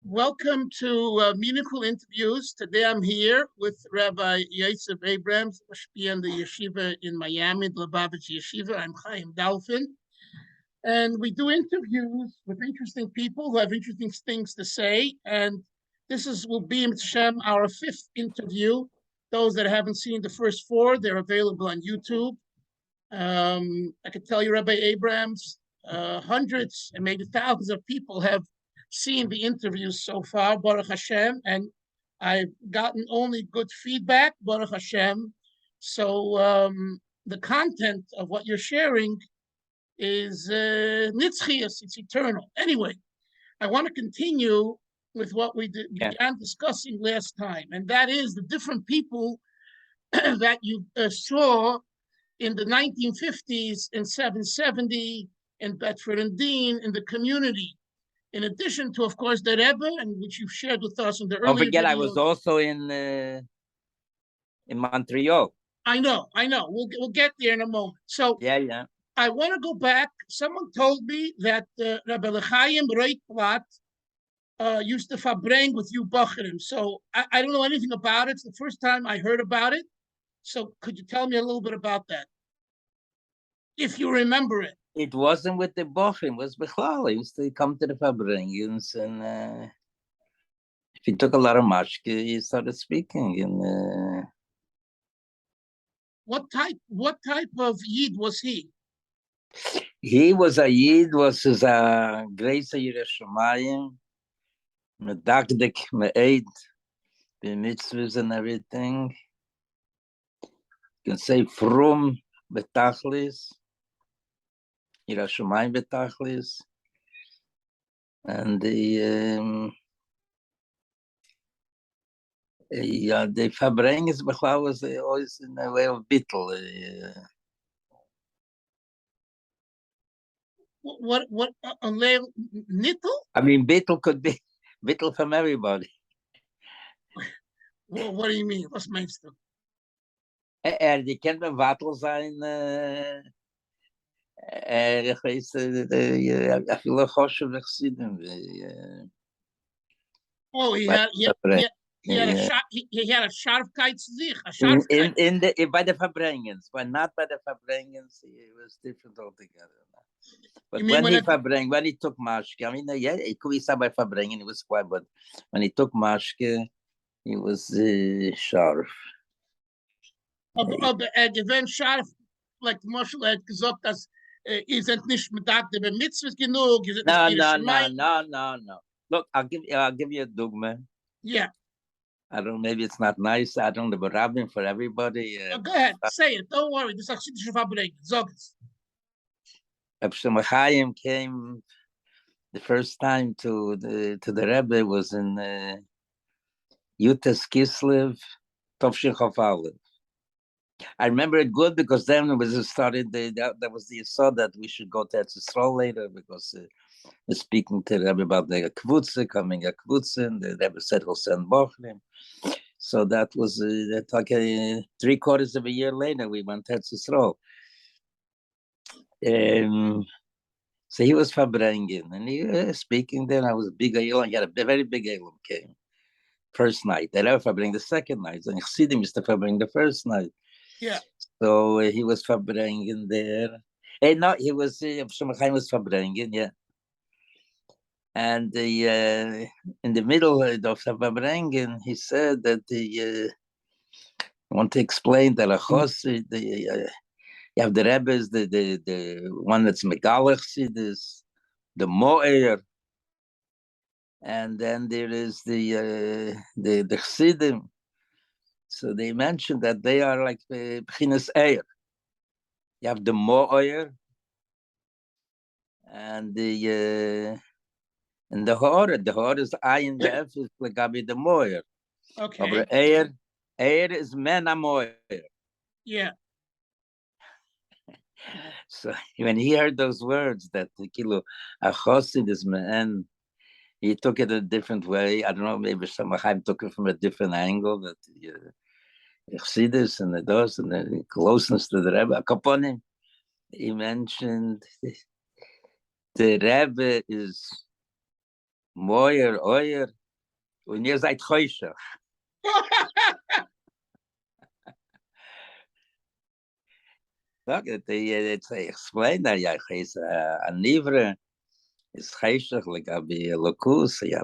Welcome to Meaningful Interviews. Today I'm here with Rabbi Abrahams, Mashpia the Yeshiva in Miami, the Lubavitch Yeshiva. I'm Chaim. And we do interviews with interesting people who have interesting things to say. And will be, Shem, our fifth interview. Those that haven't seen the first four, they're available on YouTube. I could tell you, Rabbi Abrahams, hundreds and maybe thousands of people have seen the interviews so far, Baruch Hashem, and I've gotten only good feedback, Baruch Hashem. So the content of what you're sharing is nitzchias, it's eternal. Anyway, I want to continue with what we began discussing last time, and that is the different people that you saw in the 1950s, in 770, in Bedford and Dean, in the community. In addition to, of course, the Rebbe, and which you've shared with us in the earlier Don't forget, videos. I was also in Montreal. I know. We'll get there in a moment. So yeah. I want to go back. Someone told me that Rabbi Chaim Roitblatt used to farbrengen with you Bacharim. So I don't know anything about it. It's the first time I heard about it. So could you tell me a little bit about that, if you remember it? It wasn't with the Bochum, it was Bechlal. He used to come to the farbrengens, and if he took a lot of Mashke, he started speaking. And what type of Yid was he? He was a Yid, was his Grace Yerushalayim, Medakdik, Me'ed, the mitzvahs and everything. You can say from Betachlis. Yerushalayim betachlis, and the farbrengen was always in a way of bittel. What nittel? I mean, bittel could be bittel from everybody. Well, what do you mean? What's mainstream? Die kann man Wattel sein. Ich weiß, viele Choshev Chassidim. Oh, he had a Scharfkeit zu sich. By the farbrengens, but not by the farbrengens. It was different altogether. But when he took Mashke, I mean, yeah, it could be said by farbrengen, it was quiet, but when he took Mashke, he was sharp. Gewinn scharf, like the Marshal had gesagt, dass sind nicht mit der Mitzvahs genug. No. Look, I'll give you a dogma. Yeah. I don't know, maybe it's not nice. I don't know, but Rabbin for everybody. Go ahead, say it. Don't worry. This is chassidische farbrengen. Sag es. Chaim came the first time to the Rebbe was in Yud Kislev, Tovshin Chafalev. I remember it good because then it was started. That was the thought that we should go to Eretz Yisrael later because we're speaking to the Rebbe about the kvutze, coming a kvutze, and the Rebbe said he'll send Bochum. So that was like 3/4 of a year later. We went to Eretz Yisrael. So he was farbrengen, and he was speaking there. I was a big Elam. He had a very big Elam came first night. They never farbrengen the second night. And Chassidim used to farbrengen the first night. Yeah. So he was farbrengen there. No, he was Chaim was farbrengen, yeah. And in the middle of farbrengen, he said that I want to explain that you have the Rabbis, the one that's Megalech, the Mo'er, and then there is the Chassidim. So they mentioned that they are like the B'chinas Eir. You have the Mo'er and the Ha'or. The Ha'or is Ayin Be'ef, is Legabi the Mo'er. Okay. But Eir is Men HaMo'er. Yeah. So when he heard those words that Kilo Achosid is Men, he took it a different way. I don't know, maybe Chaim took it from a different angle that Chassidus and the dos and the closeness to the Rebbe. Kaponim, he mentioned the Rebbe is Moyer, Oyer, und ihr seid Heuschach. Look, it's explained that yeah, he's a nivre, is Heuschach, like a lokus, yeah,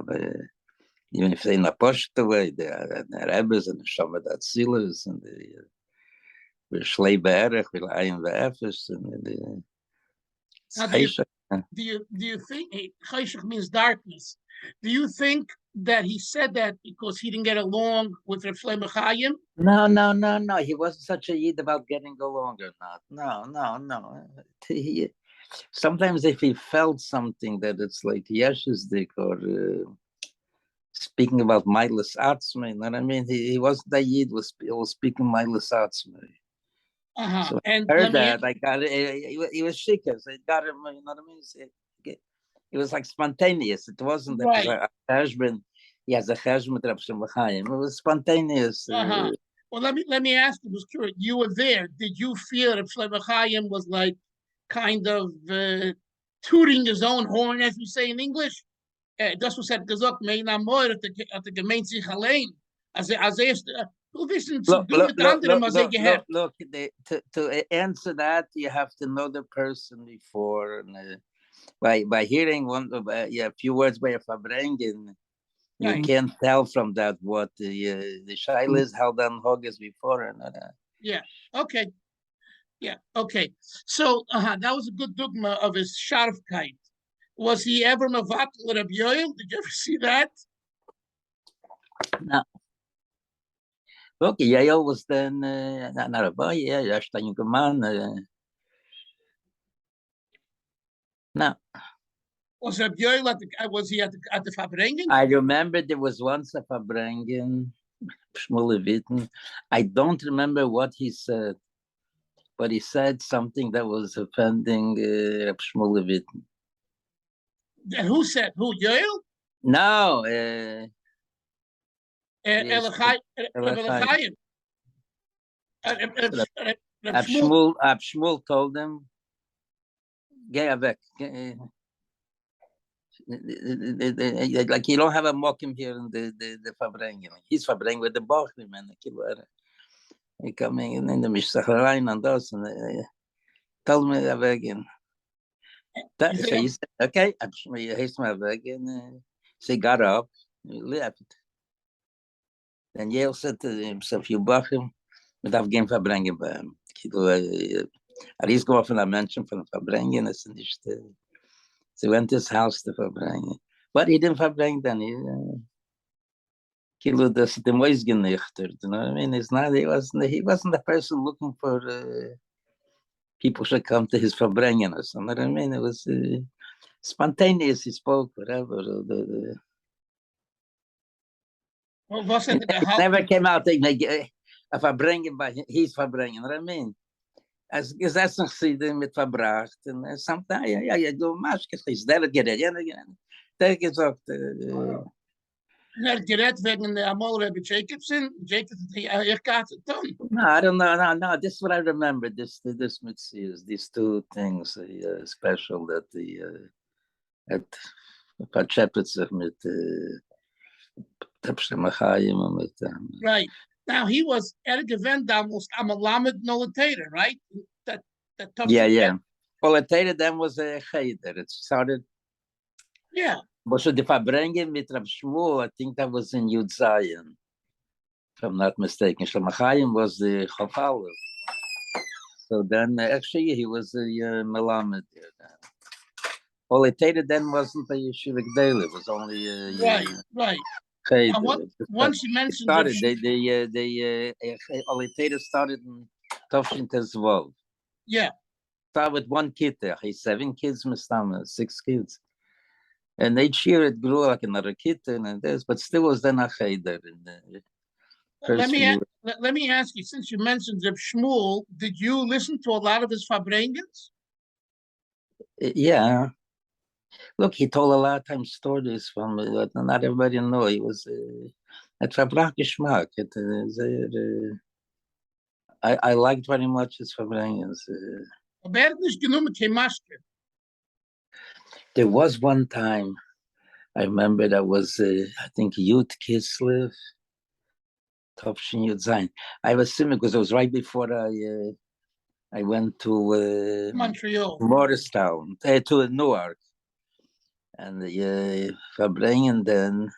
even if they in Apostle, the Rabbis and the Shomer Atzilus and the Shlei Be'erech, the Ayin Ve'efes, and the Heuschach. Do you think Chayshach means darkness? Do you think that he said that because he didn't get along with Reb Shlomo Chaim? No. He wasn't such a yid about getting along or not. No. Sometimes if he felt something that it's like Yeshizdik or speaking about Milas Atzmei, you know what I mean? He wasn't a yid, he was speaking Milas Atzmei. So and I heard that. I got it. He was shikas. I got him. You know what I mean? It was like spontaneous. It wasn't right. That a husband. He has a husband. It was spontaneous. Well, let me ask you. I was curious. You were there. Did you feel that Shlomo Chaim was like kind of tooting his own horn, as we say in English? Das was gesagt, mein Amor at the gemeint sich allein. Als wissen zu tun mit anderen, was gehört. Look, to answer that, you have to know the person before. And, by hearing a few words by a farbrengen, you can't tell from that what the shaila is held on hogas before. Yeah. Okay. So that was a good dogma of his sharfkeit. Was he ever mavatal Rabbi Yoel? Did you ever see that? No. Look, Yael was then not a boy. Yeah, Yashtan Yugaman. No. Was Rabbi Yoel was he at the farbrengen? I remember there was once a farbrengen, Shmuel Levitin. I don't remember what he said, but he said something that was offending Shmuel Levitin. And who said? Who, Yoel? No. Elachayim. Shmuel told him, "Get back." Like you don't have a mocking here in the farbrengen. He's farbrengen with the Bachrim and the he coming in the Mishsacharain and those and told me again. So he said, "Okay, he's my again." So he got up, he left. Then Yale said to himself, "You Bachrim, mit auf game farbrengen bei him." He's going from a mention from farbrengen. It's nicht. So he went to his house to farbrengen, but he didn't farbrengen then. He the moist genichtet. You know what I mean? He wasn't the person looking for people should come to his farbrengen or something. You know what I mean? It was spontaneous. He spoke whatever. It never came out a farbrengen by his farbrengen. You know what I mean? As gesessen sie mit verbracht und sometimes ja du Mashke ist der gerät der gesagt gerät wegen der Amol Rabbi Jacobson ich got it done. No, I don't know. No, this is what I remember. This mitzvahs, these two things special that the at Pachepitz mit right. Now he was at a event almost Amalamed Nolitator, right? That yeah. Nolitator then was a cheder. It started. Yeah. But so the farbrengen with Reb Shmuel, I think that was in Yud Zion, if I'm not mistaken. Chaim was the Chofal. So then actually he was a Melamed there. Nolitator then wasn't a Yeshiva Gdele. It was only right. Once you mentioned started, the Olitator started in Tovshin Tezvov. Yeah. Started with one kid there. He's 7 kids, 6 kids. And each year it grew like another kid and this, but still was then a cheder. Let me ask you, since you mentioned Reb Shmuel, did you listen to a lot of his farbrengens? Yeah. Look, he told a lot of times stories from not everybody know. He was at Verbrach Geschmack. I liked very much his farbrengens. There was one time I remember that was, I think, Yud Kislev, Topshin Yud Zayin. I was assuming because it was right before I went to Montreal, Morristown, to Newark, and farbrengen then,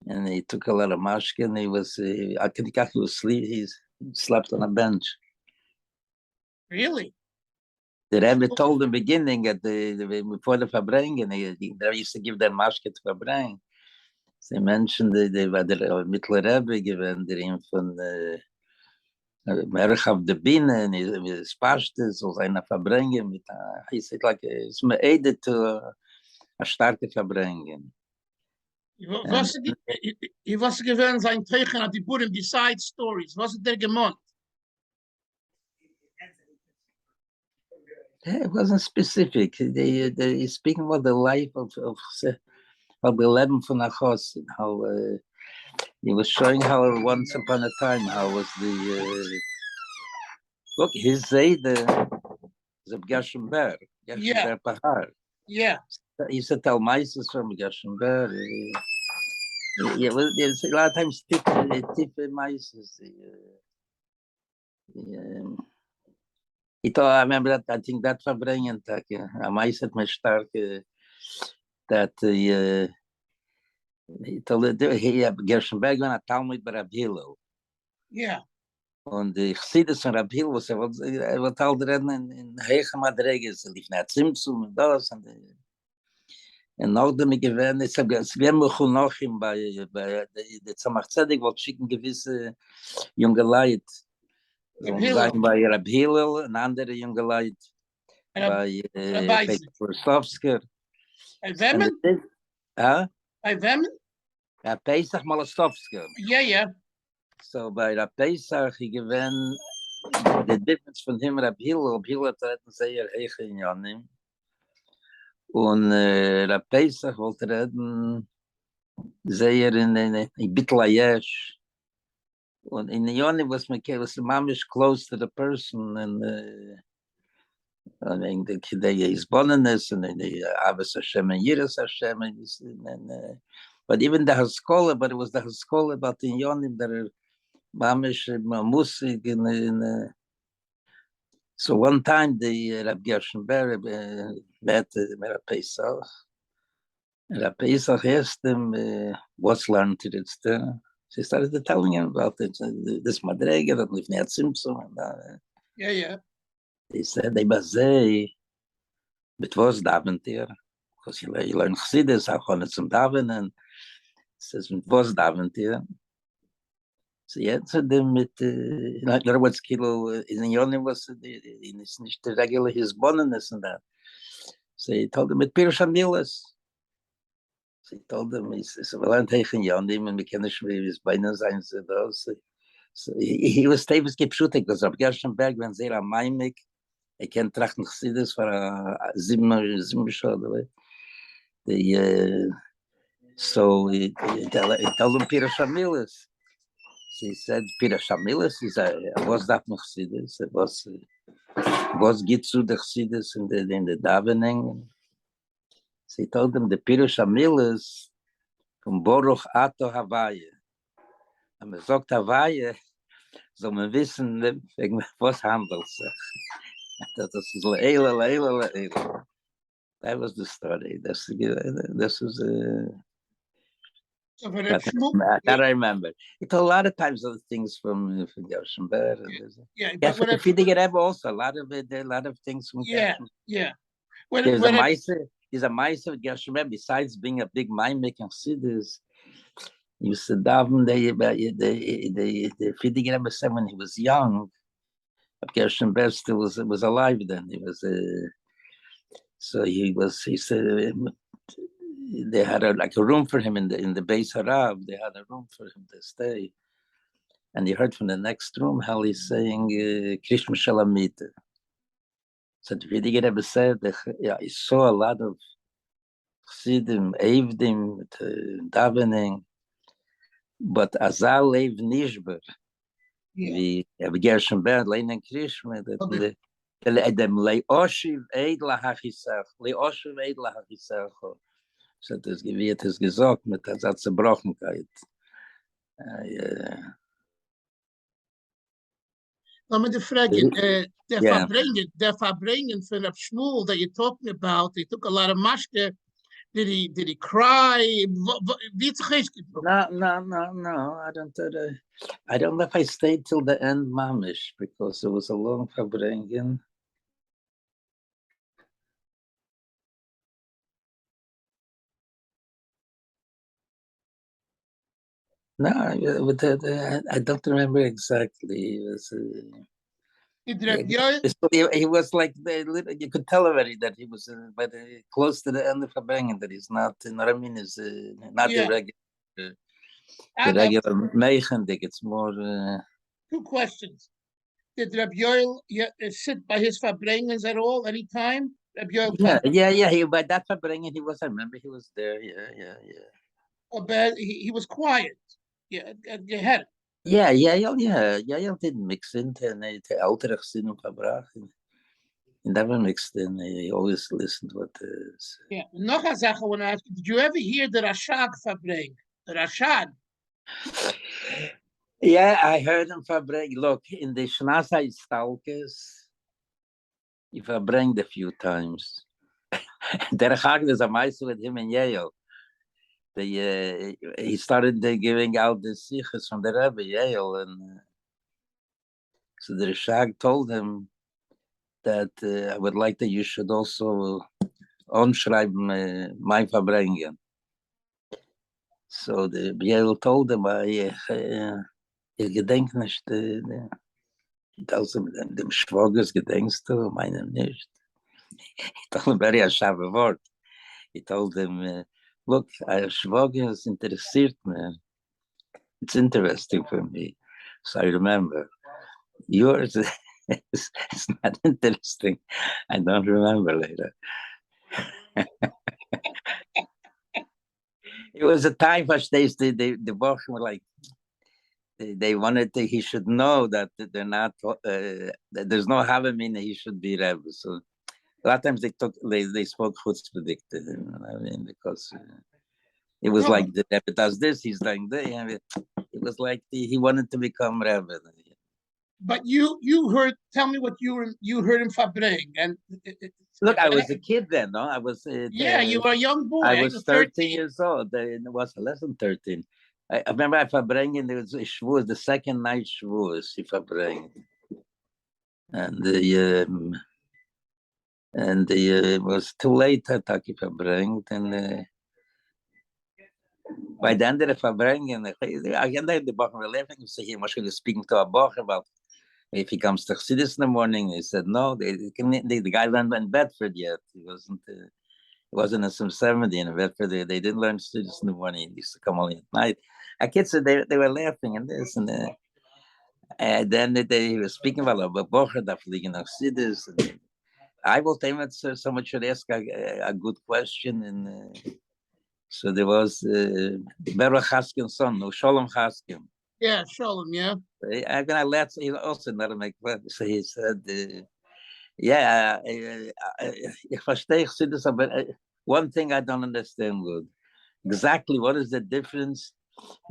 and he took a lot of Mashke, and he was, I think he was sleep. He slept on a bench. really? The Rebbe told in the beginning at before the farbrengen, they used to give their Mashke to farbrengen. They mentioned they were the Mittler Rebbe given the name von Merch auf der Biene, and his pashtas, so seine farbrengen mit, he said like, it's me aided to a starke farbrengen. Was gewesen sein Teichen at die Burim besides stories? Was der gemont? It wasn't specific. They speaking about the life of the 11 von Achos, how he was showing how once upon a time how was the look his Zayde the Gashenberg Pahar. Yeah. He used to tell mices from Gashenberg. Yeah, well, there's a lot of times tip mices. I remember that. I think that farbrengen tak. A mice had me stark that he told he Gershonberg went a Talmud by Rabbi Hillel. Yeah. Und ich sehe das von Rabbi Hillel, was wollte halt reden in Heiche Madreges, lief nach Zimtzum und das. Und nachdem ich gewähnt, es wäre mir schon noch bei der Tzemach Zedek, wollte schicken gewisse junge Leute, sagen bei Rabbi Hillel, und andere junge Leute, bei Petroslavsker. Bei wem? Bei wem? Ja, Pesach Malostovsker. Yeah. So bei der Pesach, ich gewinne the difference von him Rabbi Hillel hat sehr hoch in Janim. Und der Pesach wollte reden sehr in Bitlayesh. Und in Janim was mamish close to the person, and I mean the his bonus and the Abbas Hashem and Yiras Hashem, and but even the Haskola, but it was the Haskola about the Yonim that are mamish musik in so one time the Rabbi Gershonberg met Pesach. Rabbi Pesach asked him what's learned to it. She started telling him about this madrega that lived near Simpson. Yeah. He said they bazei, but was daventier because you learn chassidus, how on some daven, and says it was daventier. So he answered them with, in other words, kilo in Yonim was it's not the regular his bonus and that. So he told him with Pirush Amilas. So he told him, he says, well, I'm taking Yonim and we can't show his bonus. So he was Tavis Kipshutek because Rabbi Gershonberg when they're a Maimik, he can't trachten chassidus for a Zimmer. So he told him Pirush Amilas. So he said, Peter Shamilis, was that Chassidus? Was geht zu der Chassidus in the davening? So he told them the Peter Shamilis from Boruch Ato Havaya. And man sagt Havaya, so man wissen, wegen was handelt sich. Das ist Leila. That was the story. This was that I remember. He told a lot of times other things from Gershonberg. But when the Rebbe also a lot of things from Gershonberg. Yeah. He's a mice of Gershonberg. Besides being a big mind making chassidus, he used to daven. The Fidig Rebbe said when he was young, Gershonberg still was alive then. He was so he said. They had a room for him in the Beis Harav. They had a room for him to stay, and he heard from the next room how he's saying Krishma Shalamita. So the Vidiger Rebbe said that he saw a lot of Chassidim, Evdim, davening, but Azal Lev Nishber, the Gershonberg, Leinen Krishma, that them Leoshiv Eid Lahachisach, So das wird es gesagt mit der Zerbrochenkeit. Let me just fragen, Yeah. der farbrengen von Reb Shmuel that you're talking about, he took a lot of Mashke. Did he cry? Wie hat sich No. I don't know if I stayed till the end, mamish, because it was a long farbrengen. No, I don't remember exactly. It was, he was like you could tell already that he was, but close to the end of farbrengen, that he's not. What I mean is not the regular. The regular mechandik, it's more. Two questions. Did Reb Yoel sit by his farbrengens at all, any time? Reb Yoel Yeah. He by that farbrengen, he was. I remember he was there. Yeah. But he was quiet. Yeah, you had it. Yeah. Didn't mix into the ältere Sinn verbracht. He never mixed in. He always listened to what is. Yeah. Noch a Sache I want to ask you. Did you ever hear the Rashad farbrengen? The Rashad. Yeah, I heard him farbrengen. Look, in the Shnasai Stalkers, he farbrengen a few times. Der Chag was a mice with him in Yale. He started giving out the sichas from the Rebbe, Yale, and so the Rashag told him that I would like that you should also onschreiben my farbrengen. So the Yale told him, ich gedenk nicht, also mit dem Schwagers gedenkst du, meinem nicht. He told him very a word. He told him, look, Schwagers interessiert me. It's interesting for me. So I remember. Yours is not interesting. I don't remember later. It was a time which the Bosch were like, they wanted he should know that they're not, that there's no Havamin, he should be Rebbe. So a lot of times they spoke chutzpah, I mean, because it was like the Rebbe does this, he's doing that. It was like he wanted to become Rebbe. But you heard, tell me what you heard him farbrengen. And look, I was a kid then, no? I was you were a young boy. I was 13 years old. It was less than 13. I remember I farbrengen, there was a Shavuos, the second night Shavuos, he farbrengen. And it was too late to take farbrengen. And by the end of the farbrengen, again, the Bach were laughing. So he was speaking to a Bach about if he comes to chassidis in the morning. He said no. The guy learned in Bedford yet. He wasn't in some 70 in Bedford. They didn't learn chassidis in the morning. He used to come only at night. Our kids said they were laughing and this and then they were speaking about a Bocher that fliegen chassidis. I will tell him someone should ask a good question and. So there was Baruch Haskin's son, no Shalom Haskin. Yeah, Shalom, yeah. I'm gonna let he also not make fun. So he said, "Yeah, ich verstehe Chassidus, but one thing I don't understand good. Exactly what is the difference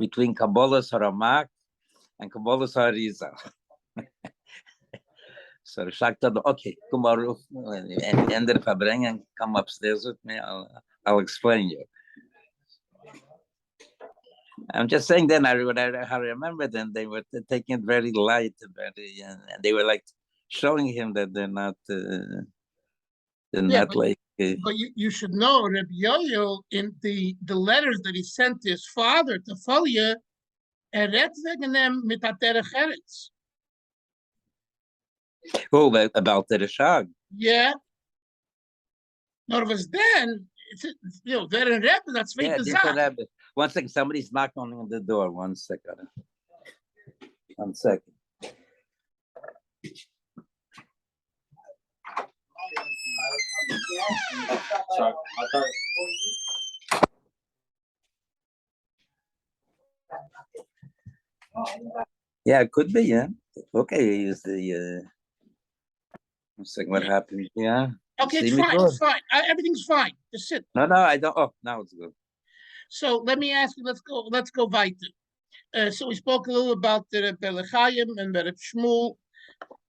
between Kabbalah's Haramak and Kabbalah's Hariza?" So the Shak told, "Okay, come on, and end the farbrengen, come upstairs with me. I'll explain you." I'm just saying. Then I remember. Then they were taking it very light, and they were like showing him that they're not like. But you should know, Reb Yoel, in the letters that he sent to his father to Folia, redt wegen dem mit der Derech Eretz. Oh, about the Rashag. Yeah. No, it was then. They're in Rebbe, that's yeah, different. One second, somebody's knocking on the door. 1 second. 1 second. Yeah, it could be. Yeah. Okay, is the. 1 second. What happened? Yeah. Okay, it's See me fine. good? It's fine. Everything's fine. Just sit. No, I don't. Oh, now it's good. So let me ask you. Let's go weiter. So we spoke a little about the Chaim and Reb Shmuel.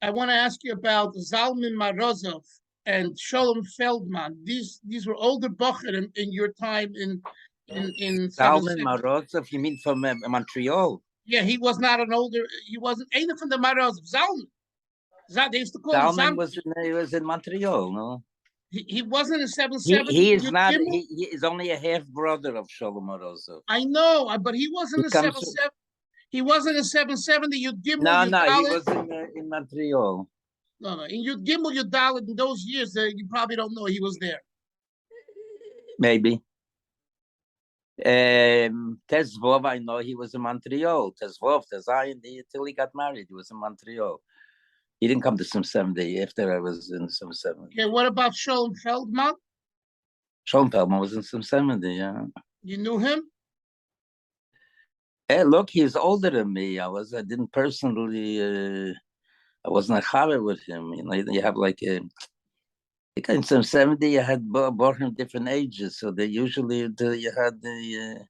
I want to ask you about Zalman Morozov and Sholem Feldman. These were older Bocher in your time in Salman 77. Morozov, you mean from Montreal? Yeah, he was not an older. He wasn't either from the Morozov. Zalman. They used to call him Salman Zalman. he was in Montreal, no? He wasn't in He 77. he is not. He is only a half brother of Sholem Morozov. I know, but he wasn't He in comes. 77. He wasn't in 770. Yud Gimel, No, Yud he Dalet. was in Montreal. No. In Yud Gimel, Yud Dalet, in those years, you probably don't know he was there. Maybe. Tezvov, I know he was in Montreal. Tezvov, Tezayin, till he got married, he was in Montreal. He didn't come to some 70 after I was in some 70. Okay, what about Sholem Feldman? Sholem Feldman was in some 70, yeah. You knew him? Hey, look, he's older than me. I didn't personally, I wasn't a chaver with him. You know, you have like in some 70, you had both in different ages. So they usually, you had the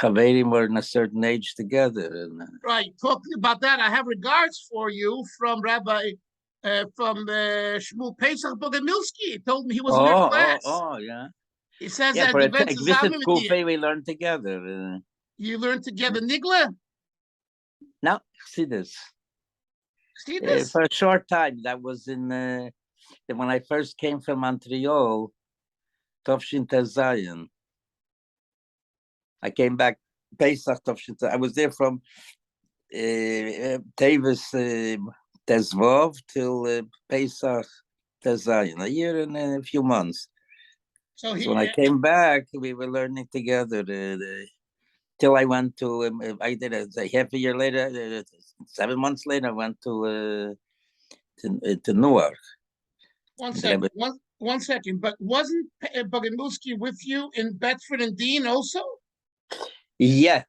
chaverim were in a certain age together. And, right. Talking about that, I have regards for you from Rabbi Shmuel Pesach Bogomilsky. He told me he was in your class. Yeah. He says Yeah, that for the a events visit school we learned together. You learned together Nigla? Now, see this. See this? For a short time, that was in when I first came from Montreal, Tovshin Tezayin. I came back Pesach Tovshin. I was there from Tevis Tezvov till Pesach Tezayin, a year and a few months. So when I came back, we were learning together. Till I went to, I did a half a year later, 7 months later, I went to Newark. One second, one second. But wasn't Bogomilsky with you in Bedford and Dean also? Yeah.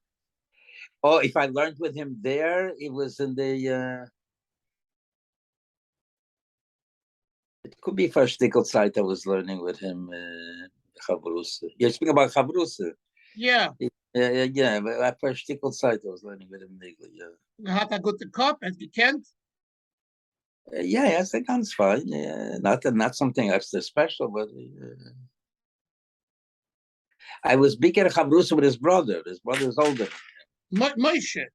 Oh, if I learned with him there, it was in the. It could be first Stickel site I was learning with him. Chavruse. You're speaking about Chavruse? Yeah. Yeah. But at first Stickel site I was learning with him. Yeah. Hat er gute Kopf, gekent? Yeah, I think that's fine. Not something extra special, but I was bigger Chavruse with his brother. His brother is older. Moshe.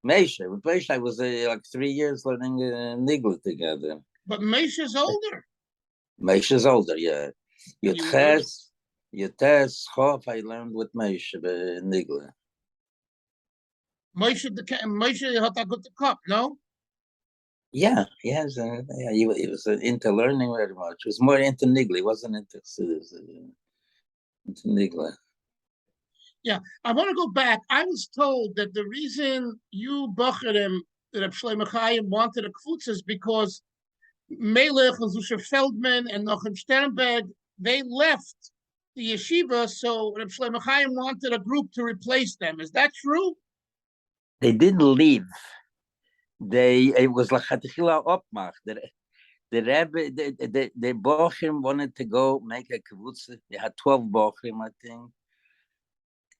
With Moshe, I was like 3 years learning Nigla together. But Moshe's older. Moshe's older, yeah. Yutes, Chof, I learned with Moshe Nigla. Moshe hat a good cup, no? Yeah, yes, he was into learning very much. He was more into Nigla. He wasn't into Nigla. Yeah, I want to go back. I was told that the reason you, Bocherim, Reb Shlomo Chaim wanted a kfutz is because Melech and Zusha Feldman and Nachum Sternberg, they left the yeshiva, so Reb Shlomo Chaim wanted a group to replace them. Is that true? They didn't leave. It was like Chatchila Opmach. The Rebbe, the Bochim wanted to go make a kibbutz. They had 12 Bochim, I think.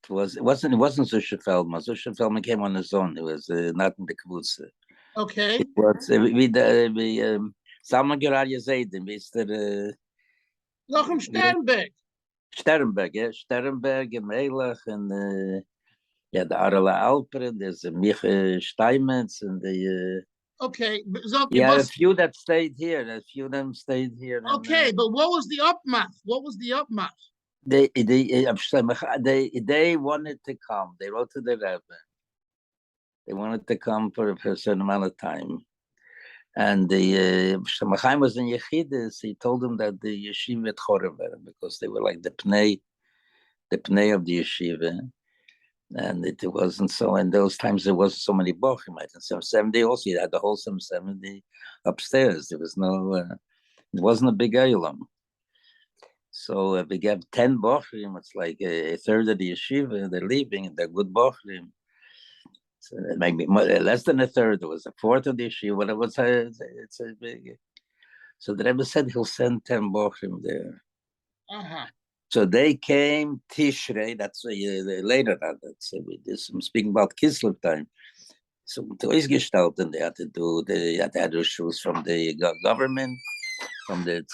It wasn't Zusha Feldman. Zusha Feldman came on his own. It was not in the kibbutz. Okay. It was Salman Gerard Yazaydim, Mr. Nachum Sternberg. Sternberg, yeah, Sternberg and Melech and yeah, the Arla Alperen. There's Micha Steinmetz and the. Okay, yeah, a few that stayed here. A few of them stayed here. Okay, but what was the upmach? What was the upmach? They wanted to come. They wrote to the Rebbe. They wanted to come for a certain amount of time. And the Chaim was in Yechidus. He told them that the yeshiva at Chorever, because they were like the pnei of the yeshiva. And it wasn't so. In those times, there wasn't so many bochim. In some 70 also, you had the whole 70 upstairs. There was no, it wasn't a big olam. So if we have 10 bochim, it's like a third of the yeshiva. They're leaving, and they're good bochim. So maybe less than a third. It was a fourth of the yeshiva. It's a big. So the Rebbe said he'll send 10 bochim there. Uh-huh. So they came Tishrei, that's later, I'm speaking about Kislev time. So to Isgestalten, they had to do, they had issues from the government, from the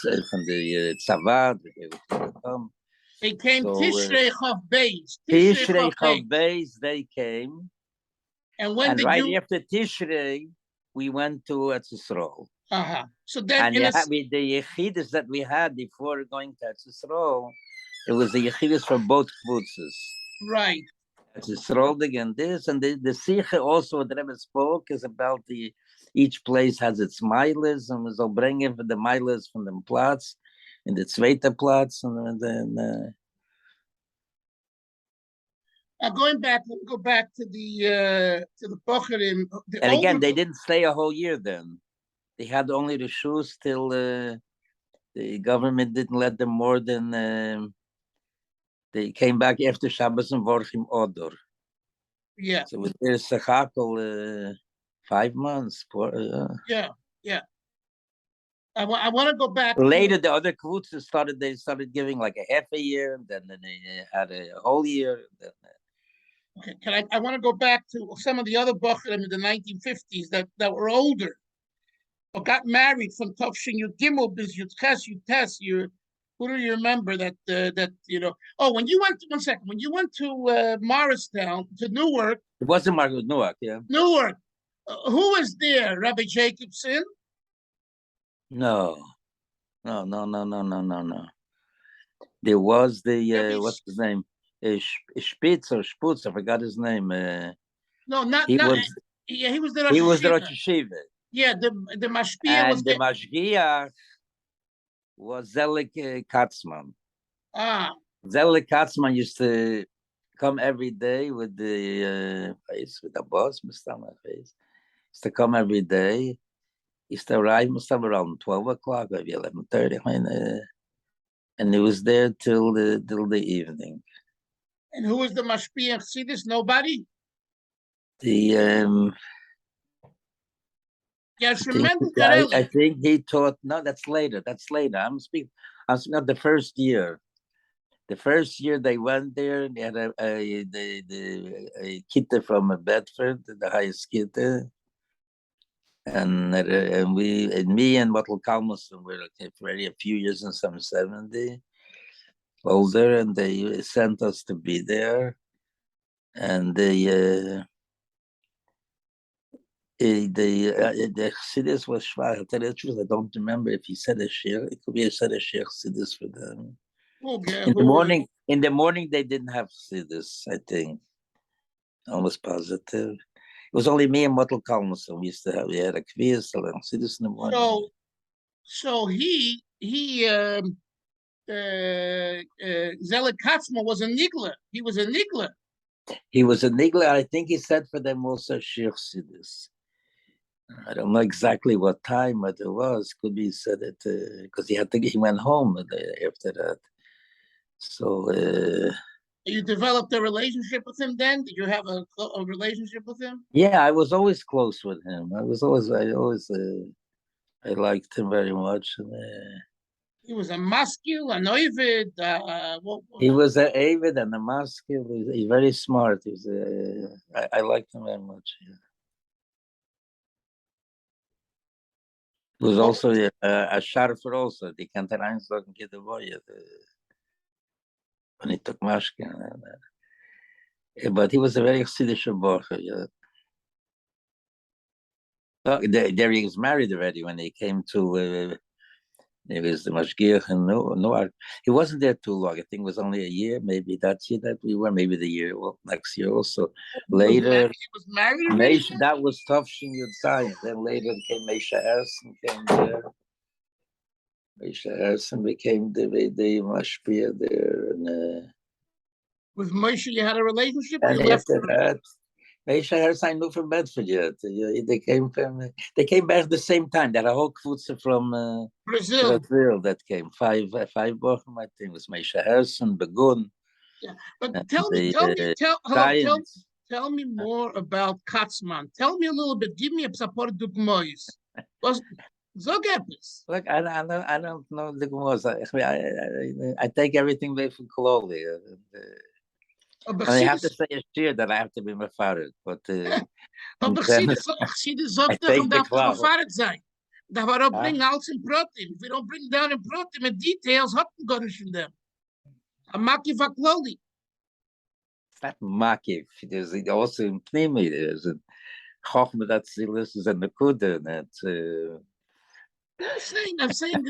Tzavad, They came so, Tishrei Chav Beis. Tishrei Chav Beis, they came. And when did right you? After Tishrei, we went to Eretz Yisrael. Uh-huh. So then, And the Yechidus that we had before going to Eretz Yisrael, it was the Yechidus for both kvutzes. Right. Eretz Yisrael again, this, and the Sikha also, the Rebbe spoke, is about each place has its miles, and we will bring in the miles from the Platz, in the Zweite Platz, and then... Going back, we'll go back to the Bocherim. And again, they didn't stay a whole year then. They had only the shoes till the government didn't let them more than... they came back after Shabbos and Vorchim Odor. Yeah. So with their Sechakel, 5 months. Yeah. I want to go back. Later, the other kvutzes started giving like a half a year, and then they had a whole year. Okay, I want to go back to some of the other Bocherim in the 1950s that were older, or got married from Tovshin Yud Gimel bis Yud Ches Yud Tes. Who do you remember that you know? Oh, when you went to, 1 second, when you went to Morristown, to Newark. It wasn't Margaret Newark, yeah. Newark. Who was there? Rabbi Jacobson? No. There was the what's his name? Spitz or Sputz, I forgot his name. No, not he not. was. Yeah, he was the Rosh He was the Yeshiva. Rosh Yeshiva. Yeah, the Mashpia was the Mashgiach was Zelig Katzman. Zelig Katzman used to come every day with the face, with the boss, Mr. Face. Used to come every day. Used to arrive around 12 o'clock, maybe 11:30. And he was there till the evening. And who was the Mashpia Chassidus? Nobody? I think he taught. No, that's later. I'm speaking of the first year. The first year they went there, they had a kitte from Bedford, the highest kitte. And me and Matel Kalmuson were already a few years in some 70 older, and they sent us to be there. And the Chassidus was schwach. I tell you the truth, I don't remember if he said a shir. It could be he said a shir Chassidus for them. Okay. In the morning they didn't have Chassidus, I think. Almost positive. It was only me and Matel Kalmuson. We had a kviz, so Chassidus in the morning. So he Zelig Katzman was a nigla. He was a nigla. He was a nigla. I think he said for them also shir Chassidus. I don't know exactly what time, but it was. Could be said it because he went home after that. So you developed a relationship with him then? Did you have a relationship with him? Yeah, I was always close with him. I liked him very much. He was a maskil, an ovid. He was an avid and a maskil. He's very smart. I liked him very much. Yeah. He was also a sharfer also. The Kantarines don't get the boy when he took Mashke. But he was a very chasidic bocher. Yeah. There he was married already when he came to. He was the Mashgiach in Newark. He wasn't there too long. I think it was only a year, maybe that year that we were, maybe the year, next year also. Later, he was married already? That was Tovshin Yud Zayin. Then later came Meisha Erson, came there. Meisha Erson became the Mashpia there. And, with Moshe, you had a relationship? And after that, Meisha Erson I knew from Bedford yet. They came back at the same time. There are a whole kvutzah from Brazil that came. Five bochum, I think, was Meisha Erson, Begun. Yeah, but tell me more about Katzman. Tell me a little bit. Give me a support dugmois. Zog etwas. Look, I don't know the Gemara. I take everything very closely. Aber And I have to Chassidus, say a shir that I have to be mefared, but in aber fairness, Chassidus I sagt doch, take und the darf doch cloud. gefahren sein. Da war auch Huh? bringen alles in Protein. If we don't bring down in Protein with details, hat man gar nicht in them. A maki vakloli. It's not makif. There's also in Pnimi, there's a chokhmah that Zilis is a Nakuda, and it's I'm saying,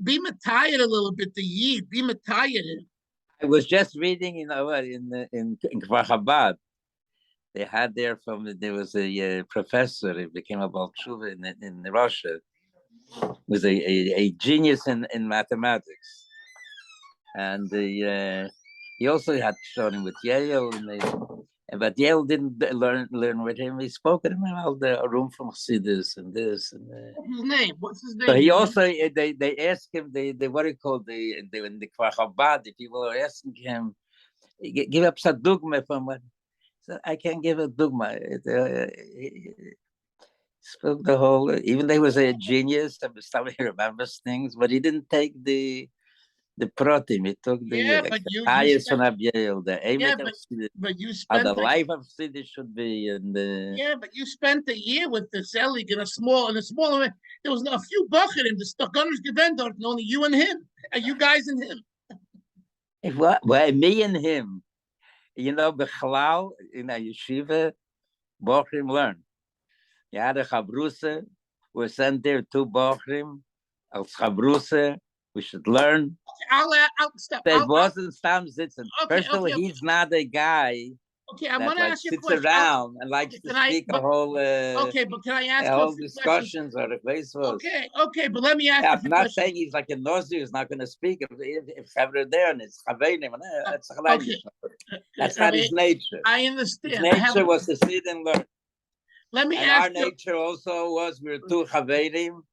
be tired a little bit, the yid, be tired. I was just reading, in Kfar Chabad. They had there there was a professor. He became a Baal Tshuva in Russia. Was a genius in mathematics, and he also had shown him with Yale, but Yale didn't learn with him. He spoke to him about the room from Chassidus and this and. What's his name? What's his name? So he also they asked him they what do you call in the Kfar Chabad, the people are asking him, give up some dogma from what. So I can't give a dogma. He spoke the whole. Even though he was a genius, somebody remembers things, but he didn't take the protim. He took but the you highest spent, from Abiel, the aim yeah, of Chassidus, but you how spent the life of Chassidus should be, and yeah, but you spent a year with the Zelig in a small there was a few Bacharim, the Stockgunners Gewendort, and only you and him, and you guys and him. well, me and him, Bechalal in a yeshiva, Bochrim learn. You had a Chabruse, we sent there 2 Bochrim, als Chabruse, we should learn. I'll stop. It wasn't Stam Sitzen. Okay, First of all, he's not a guy okay, I that want to like ask you a sits question. around and likes Okay, to can I- speak but- a whole Okay, but can I ask a you a whole few discussions or the place was. Okay, but let me ask you a I'm few not questions. saying he's like a Nazi who's not going to speak if ever there and it's Chavenim. That's Okay. That's not his nature. I His understand. nature was to sit and learn. Let me And ask our you. nature also was we were 2 Chavenim.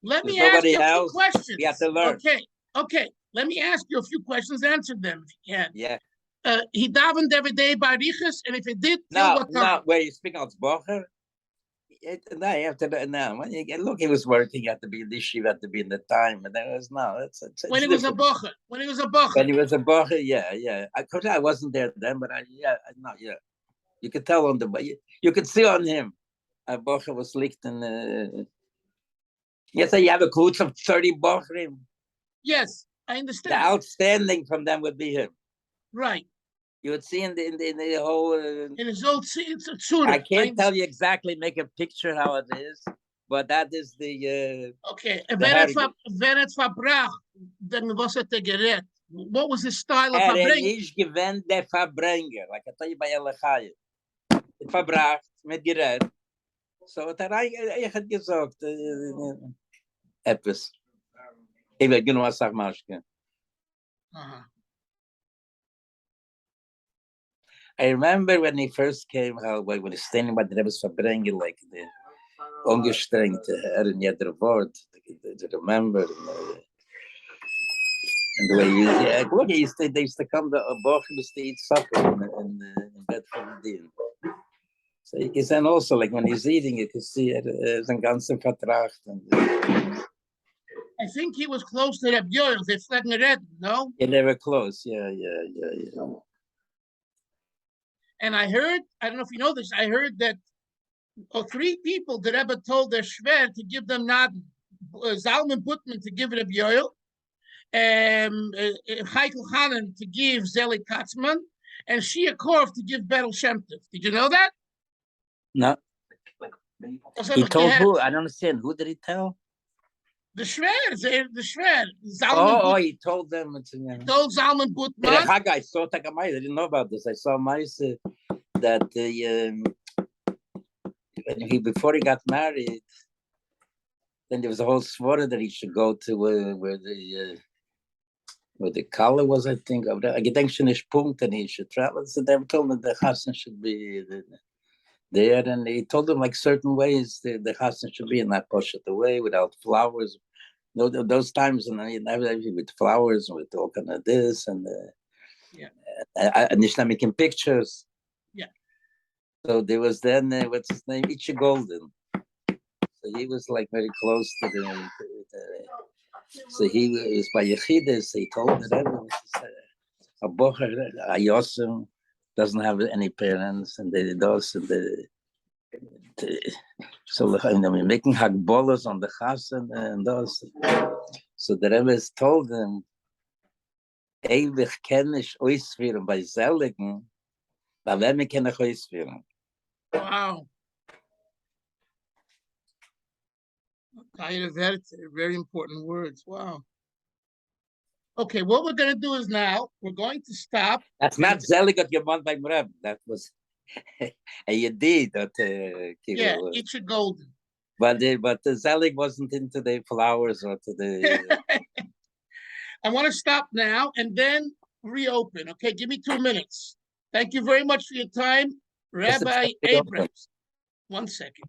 Let me There's ask nobody you a few else. questions. We have to learn. Okay. Let me ask you a few questions. Answer them if you can. Yeah. He davened every day by Riches, and if he did, No, what time? where you speak als Bocher? No, you have to now. Look, he was working. You had to be in the yeshiva, had to be in the time, and there was no. It's when he was a different. bocher. When he was a bocher. When he was a Bocher, yeah. I wasn't there then, but yeah. You could tell on you could see on him. A Bocher was licht and. Yes, you have a klutz of 30 Bocherim. Yes, I understand. The outstanding from them would be him. Right. You would see in the whole. In his old it's a tzura. I can't tell you exactly, make a picture how it is, but that is the. Okay. Wenn it's verbracht, then was hat gerät? What was his style of farbrengen? farbrengen? Nicht gewend der farbrenger, like I tell you by Elachai. Verbracht mit gerät. So ich had gesagt etwas. Ich will genau was sagen, Mashke. I remember when he first came, when he was standing by the Rebbe's farbrengen, like the ungestrengte Herr in jeder Wort, to remember. And the way they used to come to a Bochum to eat supper in bed from the din. So you can also, like when he's eating, you can see it as a ganzen Vertrag. I think he was close to Reb Yoel. They fled in red, no? Yeah, they were close. Yeah. And I heard, I don't know if you know this, I heard that 3 people, the Rebbe told their shver to give them not Zalman Putman to give Reb Yoel, Heikel Hanan to give Zelig Katzman, and Shia Korf to give Berel Shemtov. Did you know that? No. He told who? I don't understand. Who did he tell? The shver. He told them. He told Zalman Putman. I saw Takamai. I didn't know about this. I saw Mice that before he got married, then there was a whole swore that he should go to where the color was, I think. I gedenk schon nicht Punkt, and he should travel. So they told him the Chassan should be there, and he told them like certain ways the Chassan should be in that Poshet way without flowers. Those times, and with flowers, with all kind of this, and and not making pictures. Yeah. So there was then what's his name, Ichi Golden. So he was like very close to the so he was by Yechidus. He told the Rebbe, a bocher, a yosem, doesn't have any parents, and they does and so we're making hagbolas on the chasen and those. So the Rebbe told them, ewig kenne ich ausführen bei Zeligen, bei wem kann ich ausführen? Wow. Very important words. Wow. Okay, what we're going to do is now we're going to stop. That's not Zelig at your month by Rebbe. That was a Yedid that yeah, it's a golden. But the Zelig wasn't into the flowers or to the. I want to stop now and then reopen. Okay, give me 2 minutes. Thank you very much for your time, Rabbi Abrahams. 1 second.